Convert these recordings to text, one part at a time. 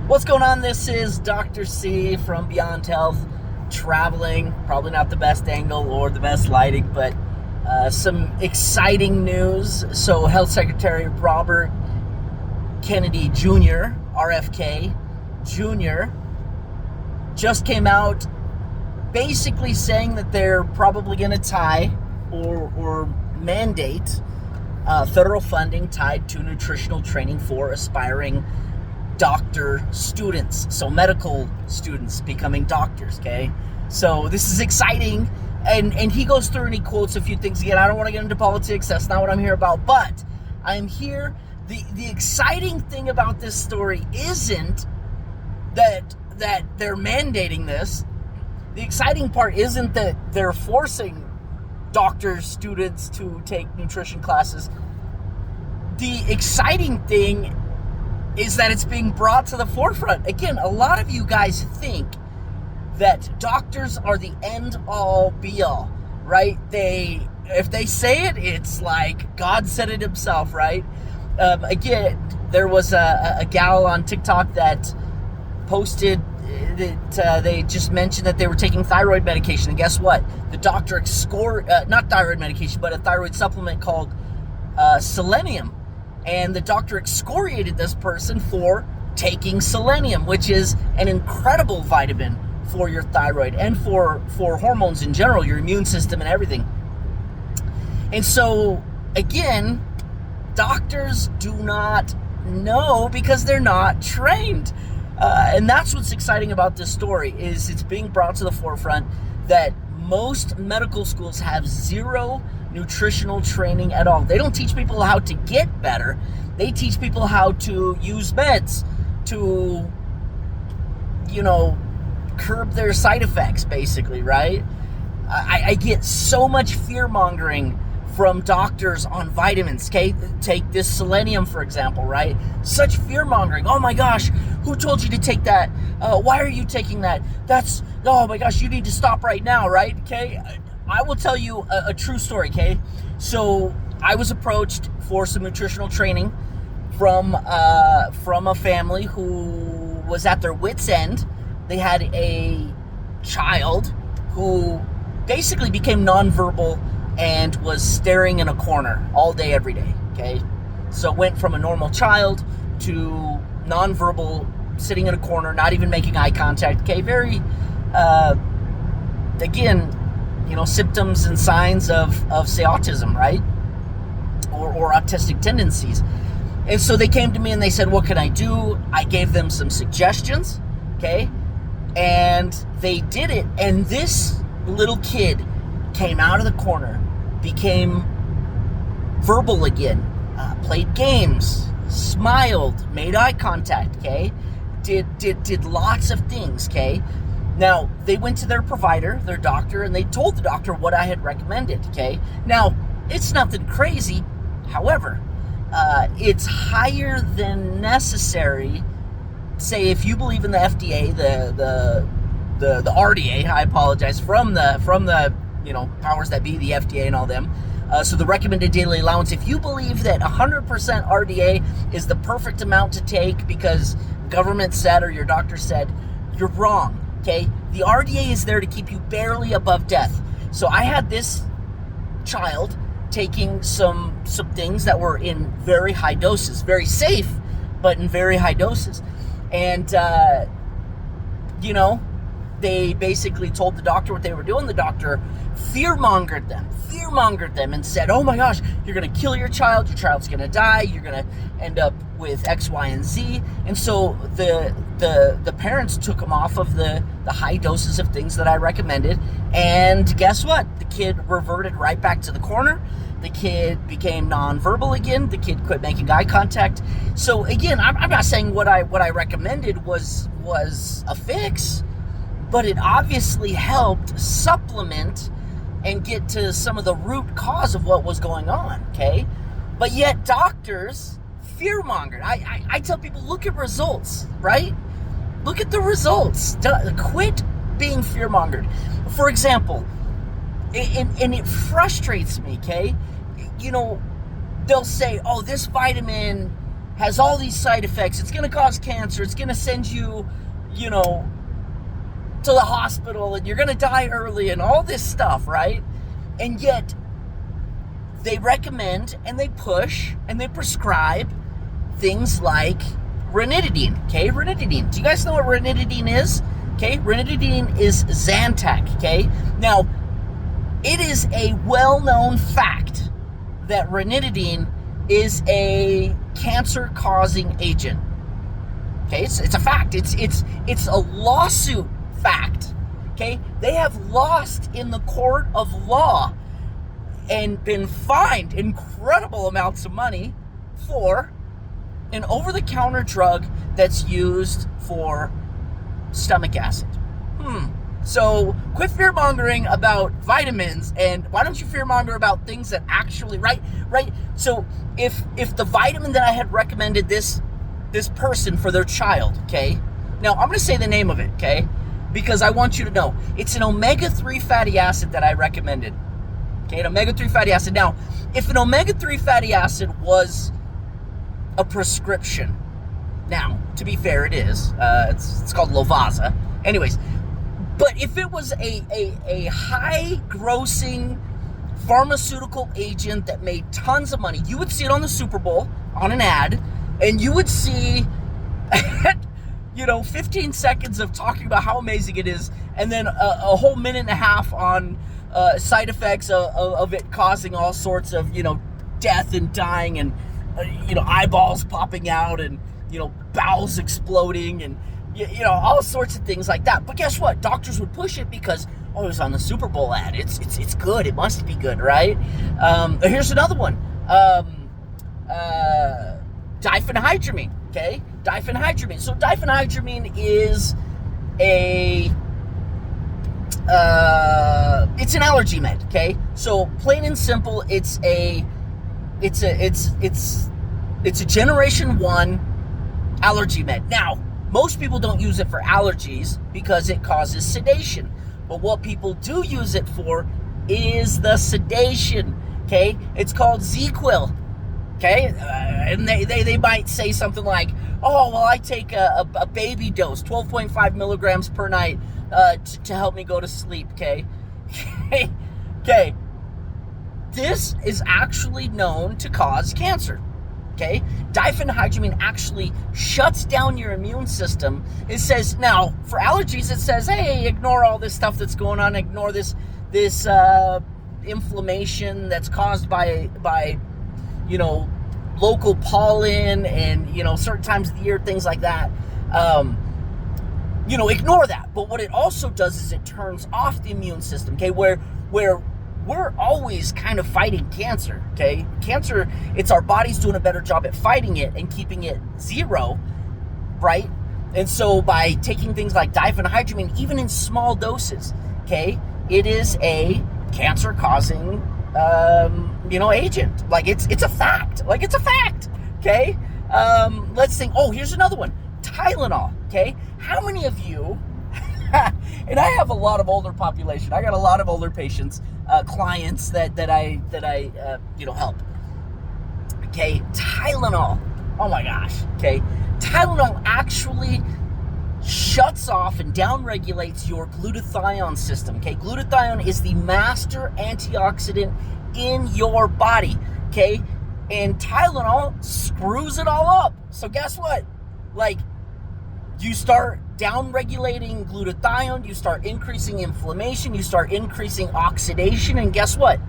What's going on? This is Dr. C from Beyond Health, traveling. Probably not the best angle or the best lighting, but some exciting news. So, Health Secretary Robert Kennedy Jr., RFK Jr., just came out basically saying that they're probably going to tie or mandate federal funding tied to nutritional training for aspiring doctor students, so medical students becoming doctors. Okay, so this is exciting, and he goes through and he quotes a few things. Again, I don't want to get into politics, that's not what I'm here about, but I'm here. The exciting thing about this story isn't that they're mandating this. The exciting part isn't that they're forcing doctor students to take nutrition classes. The exciting thing is that it's being brought to the forefront. Again, a lot of you guys think that doctors are the end-all, be-all, right? If they say it, it's like God said it himself, right? Again, there was a gal on TikTok that posted that they just mentioned that they were taking thyroid medication, and guess what? The doctor not thyroid medication, but a thyroid supplement called selenium. And the doctor excoriated this person for taking selenium, which is an incredible vitamin for your thyroid and for hormones in general, your immune system and everything. And so, again, doctors do not know because they're not trained. And that's what's exciting about this story, is it's being brought to the forefront that most medical schools have zero nutritional training at all. They don't teach people how to get better. They teach people how to use meds to, curb their side effects, basically, right? I get so much fear-mongering from doctors on vitamins. Okay, take this selenium, for example, right? Such fear-mongering. Oh my gosh, who told you to take that? Why are you taking that? Oh my gosh, you need to stop right now, right? Okay, I will tell you a true story, okay? So I was approached for some nutritional training from a family who was at their wit's end. They had a child who basically became nonverbal and was staring in a corner all day, every day, okay? So it went from a normal child to nonverbal, sitting in a corner, not even making eye contact, okay? Very, again, symptoms and signs of say, autism, right? Or autistic tendencies. And so they came to me and they said, what can I do? I gave them some suggestions, okay? And they did it. And this little kid came out of the corner, became verbal again, played games, smiled, made eye contact, okay? Did lots of things, okay? Now, they went to their provider, their doctor, and they told the doctor what I had recommended, okay? Now, it's nothing crazy. However, it's higher than necessary. Say, if you believe in the FDA, the RDA, I apologize, from the powers that be, the FDA and all them. So the recommended daily allowance, if you believe that 100% RDA is the perfect amount to take because government said or your doctor said, you're wrong. Okay, the RDA is there to keep you barely above death. So I had this child taking some things that were in very high doses, very safe, but in very high doses. And, they basically told the doctor what they were doing. The doctor fear-mongered them and said, oh my gosh, you're going to kill your child's going to die, you're going to end up with X, Y, and Z. And so the parents took them off of the high doses of things that I recommended. And guess what? The kid reverted right back to the corner. The kid became nonverbal again. The kid quit making eye contact. So again, I'm not saying what I recommended was a fix, but it obviously helped supplement and get to some of the root cause of what was going on, okay? But yet doctors fear-mongered. I tell people, look at results, right? Look at the results. Quit being fear-mongered. For example, and it frustrates me, okay? They'll say, oh, this vitamin has all these side effects. It's going to cause cancer. It's going to send you, to the hospital, and you're going to die early and all this stuff, right? And yet they recommend and they push and they prescribe things like ranitidine, okay? Ranitidine. Do you guys know what ranitidine is? Okay, ranitidine is Zantac, okay? Now, it is a well-known fact that ranitidine is a cancer-causing agent. Okay, it's a fact. It's a lawsuit fact. Okay, they have lost in the court of law and been fined incredible amounts of money for an over-the-counter drug that's used for stomach acid. So quit fear-mongering about vitamins, and why don't you fear-monger about things that actually, right? So if the vitamin that I had recommended this person for their child, okay? Now, I'm going to say the name of it, okay? Because I want you to know. It's an omega-3 fatty acid that I recommended. Okay, an omega-3 fatty acid. Now, if an omega-3 fatty acid was a prescription, now, to be fair, it is. It's called Lovaza. Anyways, but if it was a high-grossing pharmaceutical agent that made tons of money, you would see it on the Super Bowl on an ad, and you would see, 15 seconds of talking about how amazing it is, and then a whole minute and a half on side effects of it causing all sorts of, death and dying and, eyeballs popping out and, bowels exploding and, all sorts of things like that. But guess what? Doctors would push it because, it was on the Super Bowl ad. It's good. It must be good, right? Here's another one. Diphenhydramine, okay? Diphenhydramine. So diphenhydramine is it's an allergy med, okay? So plain and simple, it's a generation 1 allergy med. Now, most people don't use it for allergies because it causes sedation. But what people do use it for is the sedation, okay? It's called ZzzQuil, okay? And they might say something like, I take a baby dose, 12.5 milligrams per night to help me go to sleep, okay? Okay. This is actually known to cause cancer. Okay, diphenhydramine actually shuts down your immune system. It says, now for allergies, it says, hey, ignore all this stuff that's going on. Ignore this inflammation that's caused by local pollen and certain times of the year, things like that. Ignore that. But what it also does is it turns off the immune system. Okay, where we're always kind of fighting cancer, okay? Cancer, it's our body's doing a better job at fighting it and keeping it zero, right? And so by taking things like diphenhydramine, even in small doses, okay, it is a cancer-causing, agent. Like, it's a fact. Like, it's a fact, okay? Let's think, here's another one. Tylenol, okay? How many of you... And I have a lot of older population. I got a lot of older patients, clients that I help. Okay, Tylenol. Oh my gosh. Okay, Tylenol actually shuts off and downregulates your glutathione system. Okay, glutathione is the master antioxidant in your body. Okay, and Tylenol screws it all up. So guess what? Like, you start down-regulating glutathione, you start increasing inflammation, you start increasing oxidation, and guess what?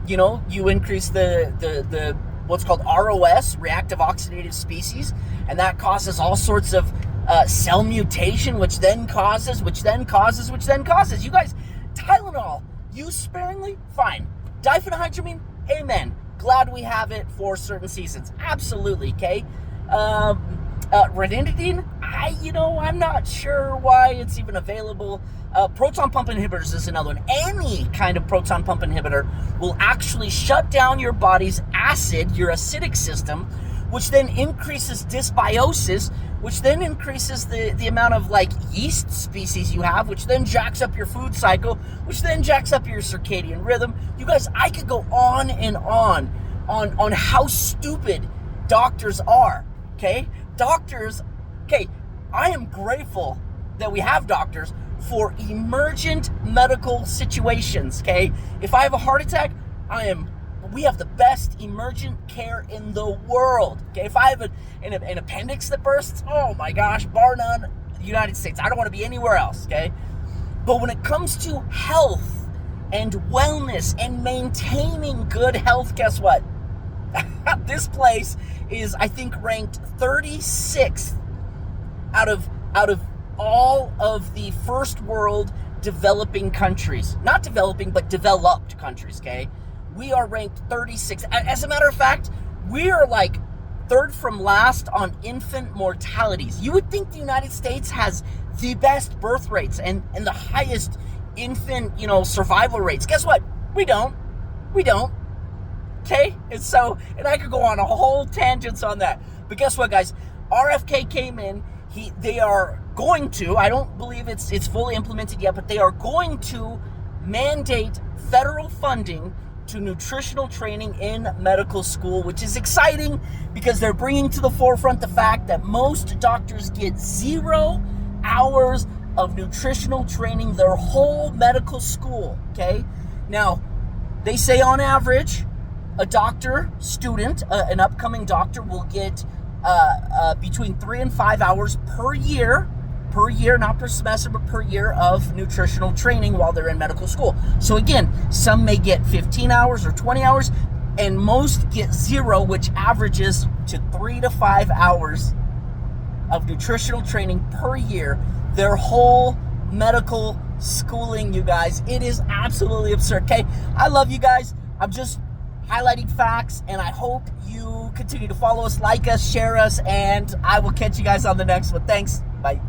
You increase the what's called ROS, reactive oxidative species, and that causes all sorts of cell mutation, which then causes. You guys, Tylenol, use sparingly, fine. Diphenhydramine, amen. Glad we have it for certain seasons. Absolutely, okay? Ranitidine, I'm not sure why it's even available. Proton pump inhibitors is another one. Any kind of proton pump inhibitor will actually shut down your body's acid, your acidic system, which then increases dysbiosis, which then increases the amount of yeast species you have, which then jacks up your food cycle, which then jacks up your circadian rhythm. You guys, I could go on and on how stupid doctors are. okay? Doctors, okay, I am grateful that we have doctors for emergent medical situations, okay? If I have a heart attack, we have the best emergent care in the world, okay? If I have an appendix that bursts, oh my gosh, bar none, United States. I don't want to be anywhere else, okay? But when it comes to health and wellness and maintaining good health, guess what? This place is, I think, ranked 36th out of all of the first world developing countries. Not developing, but developed countries, okay? We are ranked 36th. As a matter of fact, we are like third from last on infant mortalities. You would think the United States has the best birth rates and the highest infant, survival rates. Guess what? We don't. Okay? And I could go on a whole tangents on that. But guess what, guys? RFK came in. They are going to, I don't believe it's fully implemented yet, but they are going to mandate federal funding to nutritional training in medical school, which is exciting because they're bringing to the forefront the fact that most doctors get 0 hours of nutritional training their whole medical school, okay? Now, they say on average, a doctor student, an upcoming doctor, will get between 3 and 5 hours per year, not per semester, but per year of nutritional training while they're in medical school. So again, some may get 15 hours or 20 hours, and most get 0, which averages to 3 to 5 hours of nutritional training per year, their whole medical schooling, you guys. It is absolutely absurd, okay? I love you guys. I'm just highlighting facts, and I hope you continue to follow us, like us, share us, and I will catch you guys on the next one. Thanks. Bye.